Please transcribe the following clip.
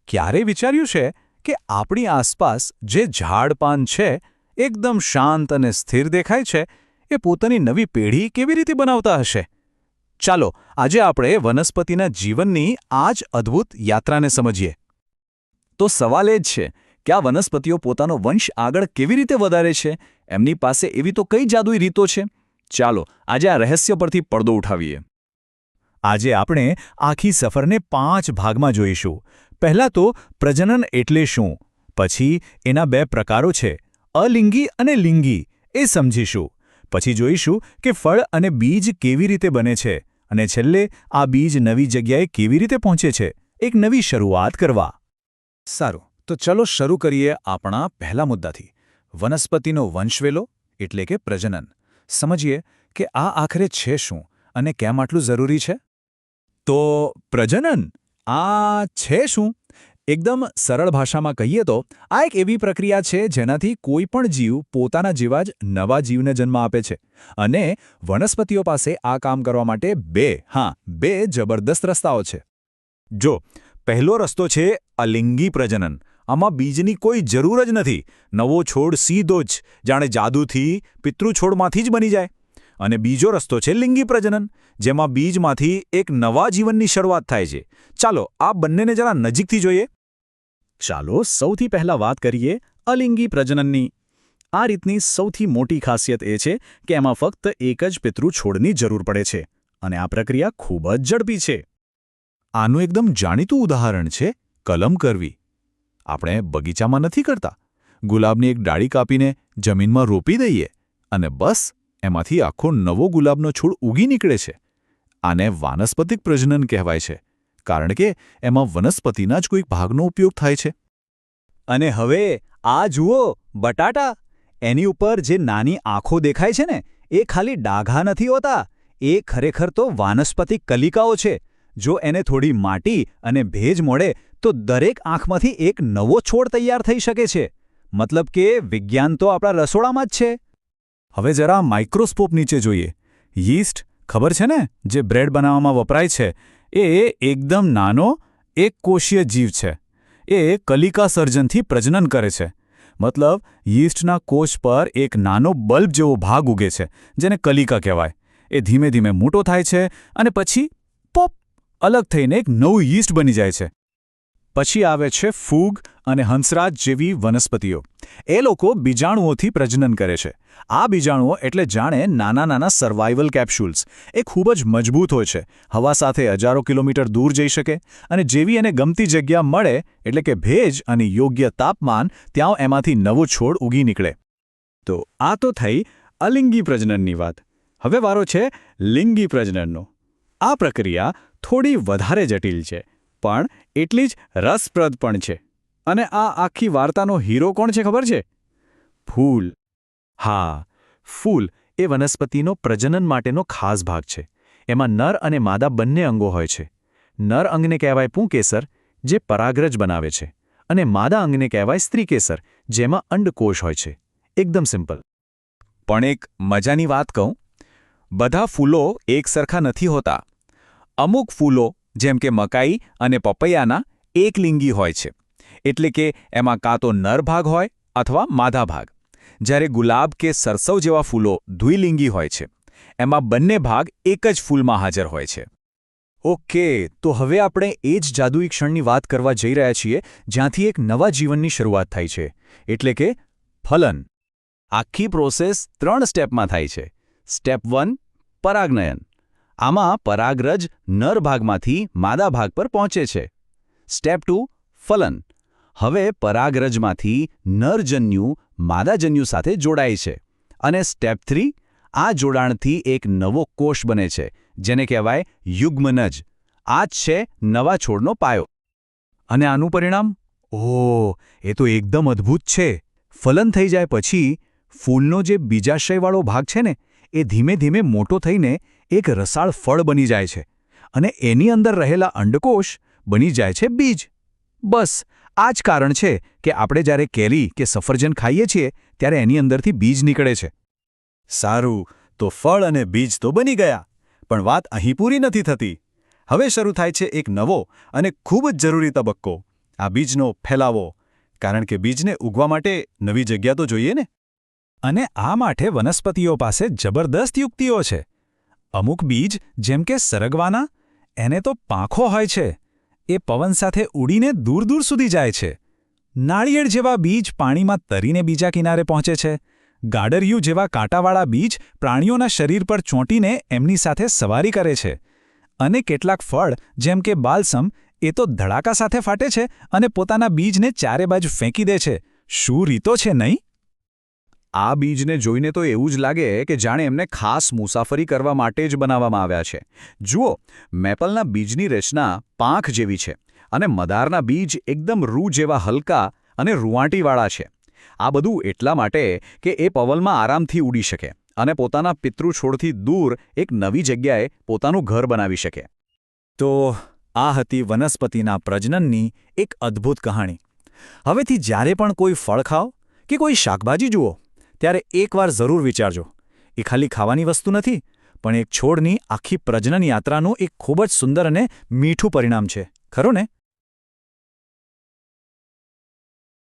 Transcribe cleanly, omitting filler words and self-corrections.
ક્યારે વિચાર્યું છે કે આપણી આસપાસ જે ઝાડ-પાન છે, એકદમ શાંત અને સ્થિર દેખાય છે, એ પોતાની નવી પેઢી કેવી રીતે બનાવતા હશે? ચાલો, આજે આપણે વનસ્પતિના જીવનની આ જ અદ્ભુત યાત્રાને સમજીએ. તો સવાલ એ જ છે કે આ વનસ્પતિઓ પોતાનો વંશ આગળ કેવી રીતે વધારે છે? એમની પાસે એવી તો કઈ જાદુઈ રીતો છે? ચાલો, આજે આ રહસ્ય પરથી પડદો ઉઠાવીએ. આજે આપણે આખી સફરને 5 ભાગમાં જોઈશું. પહેલાં તો પ્રજનન એટલે શું, પછી એના 2 પ્રકારો છે, અલિંગી અને લિંગી, એ સમજીશું. પછી જોઈશું કે ફળ અને બીજ કેવી રીતે બને છે, અને છેલ્લે આ બીજ નવી જગ્યાએ કેવી રીતે પહોંચે છે, એક નવી શરૂઆત કરવા. સારું, તો ચલો શરૂ કરીએ આપણા પહેલા મુદ્દાથી. વનસ્પતિનો વંશવેલો એટલે કે પ્રજનન. સમજીએ કે આ આખરે છે શું અને કેમ આટલું જરૂરી છે? તો પ્રજનન આ છે શું? એકદમ સરળ ભાષામાં કહીએ તો આ એક એવી પ્રક્રિયા છે જેનાથી કોઈ પણ જીવ પોતાના જેવા જ નવા જીવને જન્મ આપે છે. અને વનસ્પતિઓ પાસે આ કામ કરવા માટે બે જબરદસ્ત રસ્તાઓ છે. જો, પહેલો રસ્તો છે અલિંગી પ્રજનન. આમાં બીજની કોઈ જરૂર જ નથી. નવો છોડ સીધો જ જાણે જાદુથી પિતૃછોડમાંથી જ બની જાય. અને બીજો રસ્તો છે લિંગી પ્રજનન, જેમાં બીજમાંથી એક નવા જીવનની શરૂઆત થાય છે. ચાલો, આ બંનેને જરા નજીકથી જોઈએ. ચાલો સૌથી પહેલા વાત કરીએ અલિંગી પ્રજનનની. આ રીતની સૌથી મોટી ખાસિયત એ છે કે એમાં ફક્ત એક જ પિતૃછોડની જરૂર પડે છે, અને આ પ્રક્રિયા ખૂબ જ ઝડપી છે. આનું એકદમ જાણીતું ઉદાહરણ છે કલમ કરવી. આપણે બગીચામાં નથી કરતા. ગુલાબની એક ડાળી કાપીને જમીનમાં રોપી દઈએ અને બસ એમાંથી આખો નવો ગુલાબનો છોડ ઉગી નીકળે છે. આને વાનસ્પતિક પ્રજનન કહેવાય છે, કારણ કે એમાં વનસ્પતિના જ કોઈક ભાગનો ઉપયોગ થાય છે. અને હવે આ જુઓ, બટાટા. એની ઉપર જે નાની આંખો દેખાય છે ને, એ ખાલી ડાઘા નથી હોતા. એ ખરેખર તો વાનસ્પતિક કલિકાઓ છે. જો એને થોડી માટી અને ભેજ મળે તો દરેક આંખમાંથી એક નવો છોડ તૈયાર થઈ શકે છે. મતલબ કે વિજ્ઞાન તો આપણા રસોડામાં જ છે. હવે જરા માઇક્રોસ્કોપ નીચે જોઈએ. યીસ્ટ, ખબર છે ને, જે બ્રેડ બનાવવામાં વપરાય છે, એ એકદમ નાનો એક કોષીય જીવ છે. એ કલિકા સર્જનથી પ્રજનન કરે છે. મતલબ યીસ્ટના કોષ પર એક નાનો બલ્બ જેવો ભાગ ઉગે છે, જેને કલિકા કહેવાય. એ ધીમે ધીમે મોટો થાય છે અને પછી પોપ, અલગ થઈને એક નવું યીસ્ટ બની જાય છે. પછી આવે છે ફૂગ અને હંસરાજ જેવી વનસ્પતિઓ. એ લોકો બીજાણુઓથી પ્રજનન કરે છે. આ બીજાણુઓ એટલે જાણે નાના નાના સર્વાઇવલ કેપ્સ્યુલ્સ. એ ખૂબ જ મજબૂત હોય છે, હવા સાથે હજારો કિલોમીટર દૂર જઈ શકે, અને જેવી એને ગમતી જગ્યા મળે, એટલે કે ભેજ અને યોગ્ય તાપમાન, ત્યાં એમાંથી નવો છોડ ઉગી નીકળે. તો આ તો થઈ અલિંગી પ્રજનનની વાત. હવે વારો છે લિંગી પ્રજનનનો. આ પ્રક્રિયા થોડી વધારે જટિલ છે, પણ એટલી જ રસપ્રદ પણ છે. અને આ આખી વાર્તાનો હીરો કોણ છે ખબર છે? ફૂલ. હા, ફૂલ એ વનસ્પતિનો પ્રજનન માટેનો ખાસ ભાગ છે. એમાં નર અને માદા બંને અંગો હોય છે. નર અંગને કહેવાય પુંકેસર, જે પરાગરજ બનાવે છે, અને માદા અંગને કહેવાય સ્ત્રીકેસર, જેમાં અંડકોષ હોય છે. એકદમ સિમ્પલ. પણ એક મજાની વાત કહું, બધા ફૂલો એક સરખા નથી હોતા. અમુક ફૂલો, જેમ કે મકાઈ અને પપૈયાના, એકલિંગી હોય છે. એટલે કે એમાં કાં તો નર ભાગ હોય અથવા માદા ભાગ. જ્યારે ગુલાબ કે સરસવ જેવા ફૂલો દ્વિલિંગી હોય છે. એમાં બંને ભાગ એક જ ફૂલમાં હાજર હોય છે. ઓકે, તો હવે આપણે એ જ જાદુઈ ક્ષણની વાત કરવા જઈ રહ્યા છીએ જ્યાંથી એક નવા જીવનની શરૂઆત થાય છે, એટલે કે ફલન. આખી પ્રોસેસ 3 સ્ટેપમાં થાય છે. સ્ટેપ 1, પરાગનયન. આમાં પરાગરજ નર ભાગમાંથી માદા ભાગ પર પહોંચે છે. સ્ટેપ 2, ફલન. હવે પરાગરજમાંથી નરજન્યુ માદાજન્યુ સાથે જોડાય છે. અને સ્ટેપ 3, આ જોડાણથી એક નવો કોષ બને છે, જેને કહેવાય યુગ્મનજ. આ જ છે નવા છોડનો પાયો. અને આનું પરિણામ? ઓહ, એ તો એકદમ અદ્ભુત છે. ફલન થઈ જાય પછી ફૂલનો જે બીજાશયવાળો ભાગ છે ને, એ ધીમે ધીમે મોટો થઈને એક રસાળ ફળ બની જાય છે. અને એની અંદર રહેલા અંડકોષ બની જાય છે બીજ. બસ આ જ કારણ છે કે આપણે જ્યારે કેરી કે સફરજન ખાઈએ છીએ ત્યારે એની અંદરથી બીજ નીકળે છે. સારું, તો ફળ અને બીજ તો બની ગયા. પણ વાત અહીં પૂરી નથી થતી. હવે શરૂ થાય છે એક નવો અને ખૂબ જ જરૂરી તબક્કો, આ બીજનો ફેલાવો, કારણ કે બીજને ઉગવા માટે નવી જગ્યા તો જોઈએ ને. અને આ માટે વનસ્પતિઓ પાસે જબરદસ્ત યુક્તિઓ છે. અમુક બીજ જેમ કે સરગવાના, એને તો પાંખો હોય છે. એ પવન સાથે ઉડીને દૂર દૂર સુધી જાય છે. નાળિયેર જેવા બીજ પાણીમાં તરીને બીજા કિનારે પહોંચે છે. ગાડરિયું જેવા કાંટાવાળા બીજ પ્રાણીઓના શરીર પર ચોંટીને એમની સાથે સવારી કરે છે. અને કેટલાક ફળ જેમ કે બાલસમ એ તો ધડાકા સાથે ફાટે છે અને પોતાના બીજને ચારે બાજુ ફેંકી દે છે. શું રીતો છે નહીં? આ બીજને જોઈને તો એવું જ લાગે કે જાણે એમને ખાસ મુસાફરી કરવા માટે જ બનાવવામાં આવ્યા છે. જુઓ, મેપલના બીજની રચના પાંખ જેવી છે અને મદારના બીજ એકદમ રૂ જેવા હલકા અને રૂંવાટીવાળા છે. આ બધું એટલા માટે કે એ પવનમાં આરામથી ઉડી શકે અને પોતાના પિતૃ છોડથી દૂર એક નવી જગ્યાએ પોતાનું ઘર બનાવી શકે. તો આ હતી વનસ્પતિના પ્રજનનની એક અદ્ભુત કહાણી. હવેથી જ્યારે પણ કોઈ ફળ ખાઓ કે કોઈ શાકભાજી જુઓ, ત્યારે એકવાર જરૂર વિચારજો, એ ખાલી ખાવાની વસ્તુ નથી, પણ એક છોડની આખી પ્રજનન યાત્રાનું એક ખૂબ જ સુંદર અને મીઠું પરિણામ છે. ખરું ને?